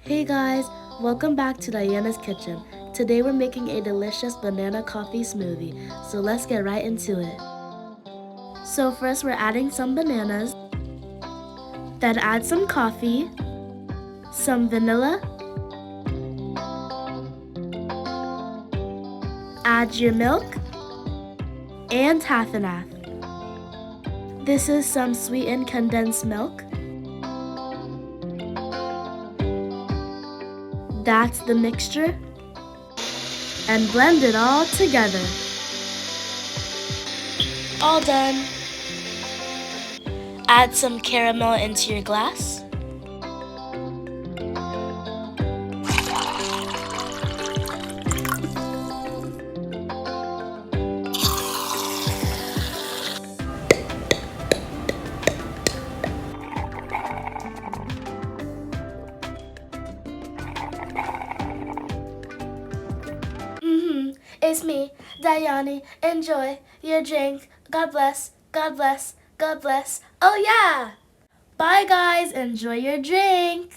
Hey guys, welcome back to Diana's kitchen. Today we're making a delicious banana coffee smoothie, so let's get right into it. So first we're adding some bananas, then add some coffee, some vanilla, add your milk, and half and half. This is some sweetened condensed milk. That's the mixture. And blend it all together. All done. Add some caramel into your glass. It's me, Dyana. Enjoy your drink. God bless, God bless, God bless. Oh yeah! Bye guys, enjoy your drink.